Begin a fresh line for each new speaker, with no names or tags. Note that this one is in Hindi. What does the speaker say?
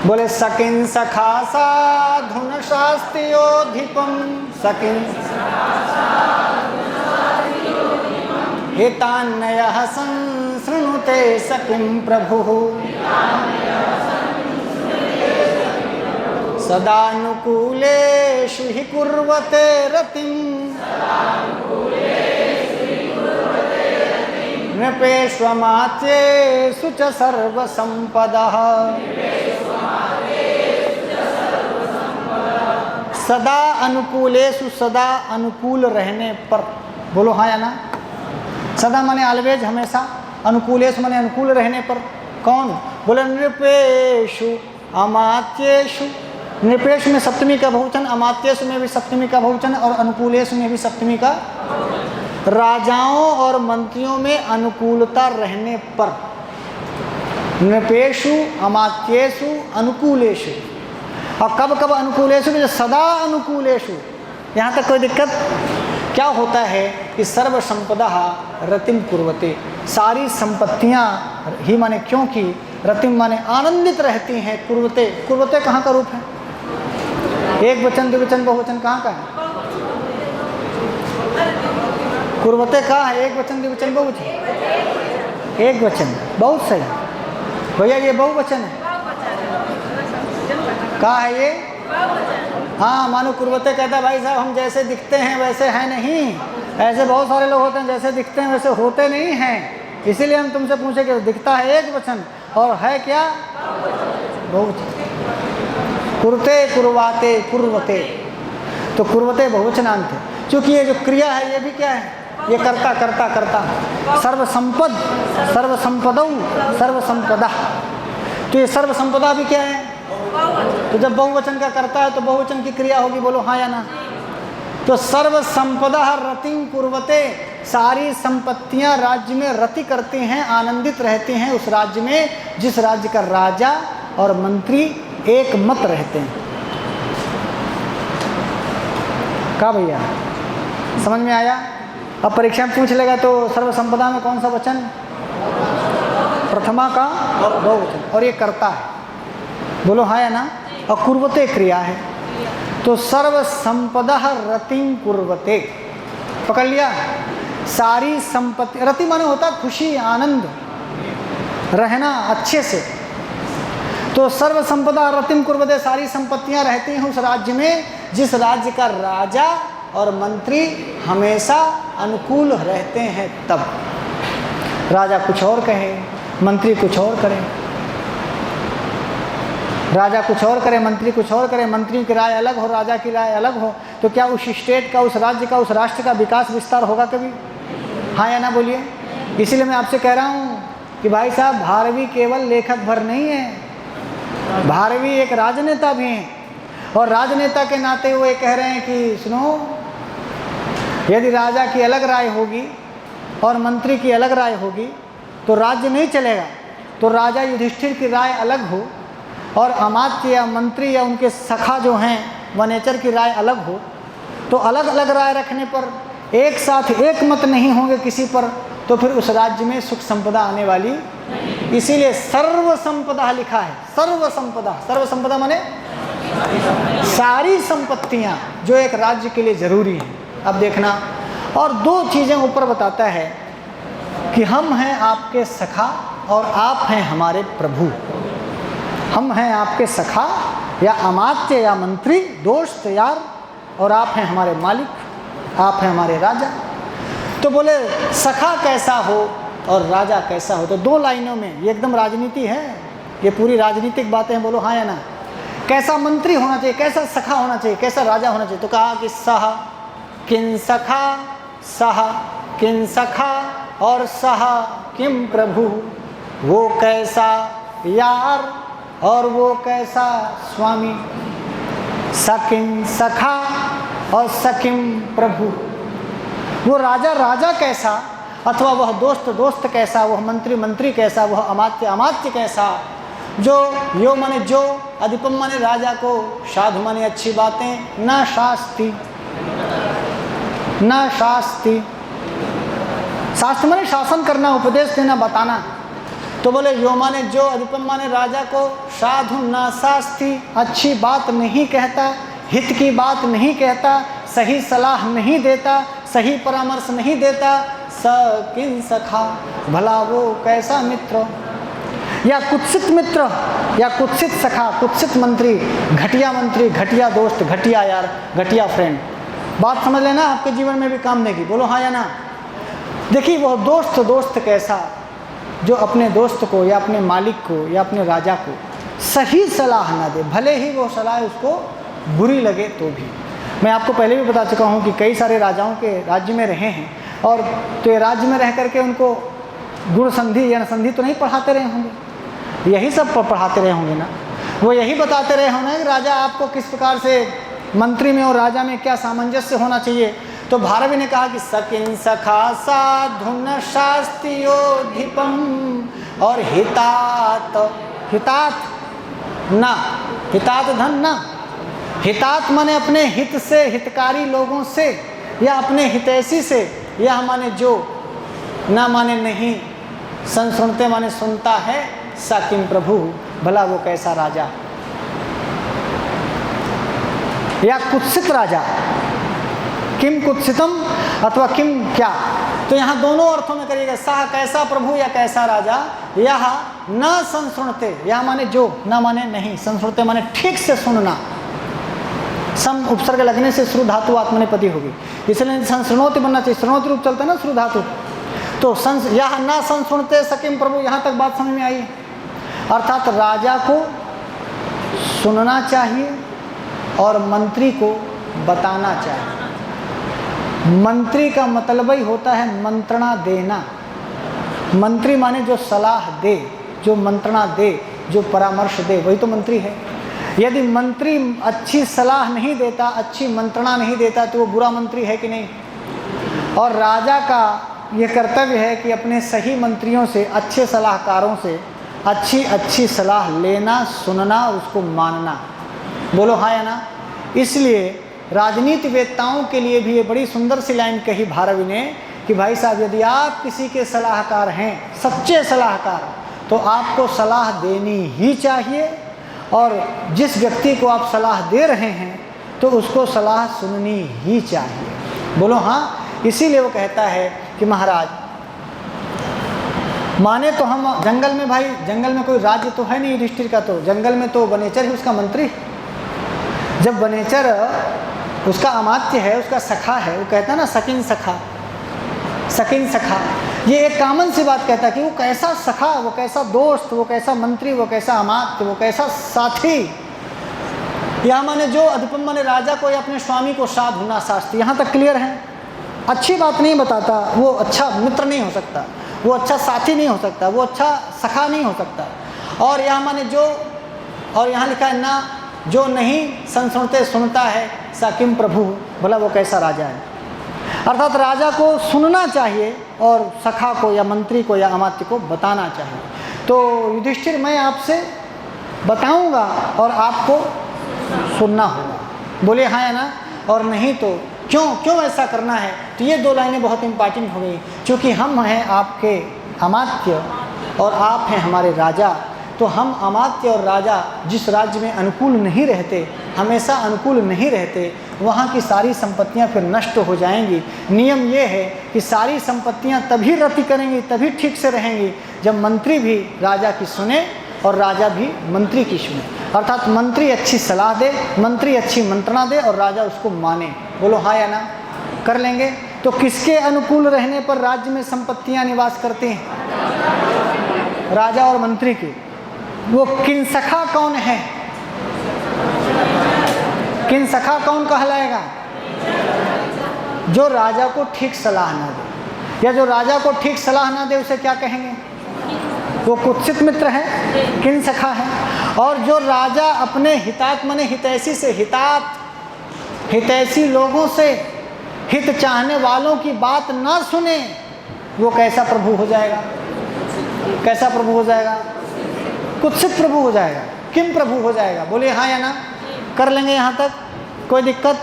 बोले सकिन सखा साधुन शास्त्रियोधिपम सकिन हितान्नयः संसृणुते सकिं प्रभुः सदानुकूलेषु हि कुर्वते रतिं नृपेष्वमात्येषु च सर्वसंपदः। सदा अनुकूलेषु, सदा अनुकूल रहने पर, बोलो हाँ या ना। सदा माने ऑलवेज, हमेशा। अनुकूलेषु माने अनुकूल रहने पर। कौन? बोले नृपेषु अमात्येषु। नृपेश में सप्तमी का बहुवचन, अमात्येषु में भी सप्तमी का बहुवचन और अनुकूलेषु में भी सप्तमी का। राजाओं और मंत्रियों में अनुकूलता रहने पर। नृपेषु अमात्येषु अनुकूलेषु। और कब कब अनुकूलेषु? सदा अनुकूलेषु। यहाँ तक कोई दिक्कत? क्या होता है कि सर्व संपदा रतिम कुर्वते, सारी संपत्तियाँ ही माने क्योंकि रतिम माने आनंदित रहती हैं। कुर्वते, कुर्वते कहाँ का रूप है? एक वचन, द्विवचन, बहुवचन कहाँ का है? कुर्वते कहाँ है? एक वचन, द्विवचन, बहुवचन? एक वचन। बहुत सही भैया, ये बहुवचन है। कहाँ है ये? हाँ, मानो कुर्वते कहता है भाई साहब हम जैसे दिखते हैं वैसे हैं नहीं। ऐसे बहुत सारे लोग होते हैं जैसे दिखते हैं वैसे होते नहीं हैं। इसीलिए हम तुमसे पूछे कि दिखता है एक वचन और है क्या? बहुवचन। कुरते, कुर्वाते, कुर्वते, तो कुर्वते बहुवचनांत है। क्योंकि ये जो क्रिया है ये भी क्या है? ये कर्ता कर्ता कर्ता। सर्वसंपद, सर्वसंपदौ, सर्वसंपदा। तो ये सर्वसंपदा भी क्या है? तो जब बहुवचन का करता है तो बहुवचन की क्रिया होगी, बोलो हाँ या ना। तो सर्व संपदा रतिं कुर्वते, सारी संपत्तियां राज्य में रति करती हैं, आनंदित रहते हैं उस राज्य में जिस राज्य का राजा और मंत्री एक मत रहते हैं। क्या भैया समझ में आया? अब परीक्षा में पूछ लेगा तो सर्व संपदा में कौन सा वचन? प्रथमा का बहुवचन, और ये करता है, बोलो हाँ या ना। और कुर्वते क्रिया है, तो सर्व संपदा रतिं कुर्वते, पकड़ लिया। सारी संपत्ति, रति माने होता खुशी, आनंद, रहना अच्छे से। तो सर्व संपदा रतिं कुर्वते, सारी संपत्तियां रहती हैं उस राज्य में जिस राज्य का राजा और मंत्री हमेशा अनुकूल रहते हैं। तब राजा कुछ और कहे, मंत्री कुछ और करे, राजा कुछ और करे, मंत्री कुछ और करे, मंत्री की राय अलग हो, राजा की राय अलग हो, तो क्या उस स्टेट का, उस राज्य का, उस राष्ट्र का विकास विस्तार होगा कभी? हाँ या ना बोलिए। इसीलिए मैं आपसे कह रहा हूँ कि भाई साहब भारवी केवल लेखक भर नहीं है, भारवी एक राजनेता भी हैं। और राजनेता के नाते वो ये कह रहे हैं कि सुनो, यदि राजा की अलग राय होगी और मंत्री की अलग राय होगी तो राज्य नहीं चलेगा। तो राजा युधिष्ठिर की राय अलग हो और अमात्य या मंत्री या उनके सखा जो हैं वनेचर की राय अलग हो, तो अलग अलग राय रखने पर एक साथ एक मत नहीं होंगे किसी पर, तो फिर उस राज्य में सुख संपदा आने वाली। इसीलिए सर्व संपदा लिखा है। सर्व संपदा, सर्व संपदा माने सारी संपत्तियां जो एक राज्य के लिए जरूरी हैं। अब देखना, और दो चीज़ें ऊपर बताता है कि हम हैं आपके सखा और आप हैं हमारे प्रभु। हम हैं आपके सखा या अमात्य या मंत्री, दोस्त यार, और आप हैं हमारे मालिक, आप हैं हमारे राजा। तो बोले सखा कैसा हो और राजा कैसा हो, तो दो लाइनों में ये एकदम राजनीति है, ये पूरी राजनीतिक बातें, बोलो हाँ या ना। कैसा मंत्री होना चाहिए, कैसा सखा होना चाहिए, कैसा राजा होना चाहिए, तो कहा कि सह किन सखा, सह किन सखा और सह किम प्रभु, वो कैसा यार और वो कैसा स्वामी, सकिन सखा और सकिम प्रभु। वो राजा राजा कैसा, अथवा वह दोस्त दोस्त कैसा, वह मंत्री मंत्री कैसा, वह अमात्य अमात्य कैसा। जो यो माने जो, अधिपम माने राजा को, साधु माने अच्छी बातें, न शास्ति, न शास्ति, शास्त्र माने शासन करना, उपदेश देना, बताना। तो बोले यो माने जो, अधिपम माने राजा को, साधु न शास्ति, अच्छी बात नहीं कहता, हित की बात नहीं कहता, सही सलाह नहीं देता, सही परामर्श नहीं देता, स किन सखा, भला वो कैसा मित्र, या कुत्सित मित्र, या कुत्सित सखा, कुत्सित मंत्री, घटिया दोस्त, घटिया यार, घटिया फ्रेंड। बात समझ लेना, आपके जीवन में भी काम देगी, बोलो हाँ या ना। देखिए वो दोस्त कैसा, जो अपने दोस्त को या अपने मालिक को या अपने राजा को सही सलाह ना दे, भले ही वो सलाह उसको बुरी लगे तो भी। मैं आपको पहले भी बता चुका हूँ कि कई सारे राजाओं के राज्य में रहे हैं, और तो ये राज्य में रह करके उनको गुण संधि या संधि तो नहीं पढ़ाते रहे होंगे, यही सब पढ़ाते रहे होंगे ना। वो यही बताते रहे होंगे कि राजा आपको किस प्रकार से, मंत्री में और राजा में क्या सामंजस्य होना चाहिए। तो भारवी ने कहा कि सकिन सखा साधु न शास्त्रियोधिपम, और हितात, हितात धन ना, हितात माने अपने हित से, हितकारी लोगों से, या अपने हितैषी से, या माने जो, ना माने नहीं, संसुनते माने सुनता है, सकिन प्रभु, भला वो कैसा राजा, या कुत्सित राजा, किम कुत्सितम अथवा किम क्या, तो यहाँ दोनों अर्थों में करिएगा, सह कैसा प्रभु या कैसा राजा, यह न संसुनते, या माने जो, न माने नहीं, संसुनते माने ठीक से सुनना, सम उपसर्ग लगने से श्रु धातु आत्मनेपदी होगी, इसलिए संसृणोति बनना चाहिए, श्रृणोति रूप चलता है ना श्रु धातु। तो यह न संसुनते सकिम प्रभु, यहाँ तक बात समझ में आई। अर्थात राजा को सुनना चाहिए और मंत्री को बताना चाहिए। मंत्री का मतलब ही होता है मंत्रणा देना। मंत्री माने जो सलाह दे, जो मंत्रणा दे, जो परामर्श दे, वही तो मंत्री है। यदि मंत्री अच्छी सलाह नहीं देता, अच्छी मंत्रणा नहीं देता, तो वो बुरा मंत्री है कि नहीं। और राजा का ये कर्तव्य है कि अपने सही मंत्रियों से, अच्छे सलाहकारों से अच्छी सलाह लेना, सुनना और उसको मानना। बोलो हाँ या ना। इसलिए राजनीतिवेत्ताओं के लिए भी ये बड़ी सुंदर सी लाइन कही भारवी ने कि भाई साहब, यदि आप किसी के सलाहकार हैं, सच्चे सलाहकार, तो आपको सलाह देनी ही चाहिए, और जिस व्यक्ति को आप सलाह दे रहे हैं तो उसको सलाह सुननी ही चाहिए। बोलो हाँ। इसीलिए वो कहता है कि महाराज, माने तो हम जंगल में, भाई जंगल में कोई राज्य तो है नहीं युधिष्ठिर का, तो जंगल में तो वनेचर ही उसका मंत्री। जब वनेचर उसका अमात्य है, उसका सखा है, वो कहता है ना सकिन सखा, सकिन सखा, ये एक कॉमन सी बात कहता है कि वो कैसा सखा, वो कैसा दोस्त, वो कैसा मंत्री, वो कैसा अमात्य, वो कैसा साथी। यहाँ माने जो, अधिपम माने राजा को या अपने स्वामी को, साधु न शास्त्री, यहाँ तक क्लियर है। अच्छी बात नहीं बताता, वो अच्छा मित्र नहीं हो सकता, वो अच्छा साथी नहीं हो सकता, वो अच्छा सखा नहीं हो सकता। और यहाँ माने जो, और यहाँ लिखा है ना, जो नहीं संसुनते सुनता है, सकिम प्रभु, भला वो कैसा राजा है। अर्थात राजा को सुनना चाहिए और सखा को या मंत्री को या अमात्य को बताना चाहिए। तो युधिष्ठिर, मैं आपसे बताऊंगा और आपको सुनना होगा। बोले हाँ या ना। और नहीं तो क्यों ऐसा करना है। तो ये दो लाइनें बहुत इंपॉर्टेंट हो गई, क्योंकि हम हैं आपके अमात्य और आप हैं हमारे राजा। तो हम अमात्य और राजा जिस राज्य में अनुकूल नहीं रहते, हमेशा अनुकूल नहीं रहते, वहाँ की सारी संपत्तियाँ फिर नष्ट हो जाएंगी। नियम ये है कि सारी संपत्तियाँ तभी रति करेंगी, तभी ठीक से रहेंगी, जब मंत्री भी राजा की सुने और राजा भी मंत्री की सुने। अर्थात मंत्री अच्छी सलाह दे, मंत्री अच्छी मंत्रणा दे और राजा उसको माने। बोलो हाँ या ना। कर लेंगे। तो किसके अनुकूल रहने पर राज्य में संपत्तियाँ निवास करती हैं? राजा और मंत्री की। वो किंसखा कौन है? किंसखा कौन कहलाएगा? जो राजा को ठीक सलाह ना दे, या जो राजा को ठीक सलाह ना दे उसे क्या कहेंगे? वो कुत्सित मित्र है, किंसखा है। और जो राजा अपने हितात माने हितैषी से, हितैषी लोगों से, हित चाहने वालों की बात ना सुने, वो कैसा प्रभु हो जाएगा? कैसा प्रभु हो जाएगा? कुत्सित प्रभु हो जाएगा, किम प्रभु हो जाएगा। बोलिए हाँ या ना। कर लेंगे यहाँ तक? कोई दिक्कत?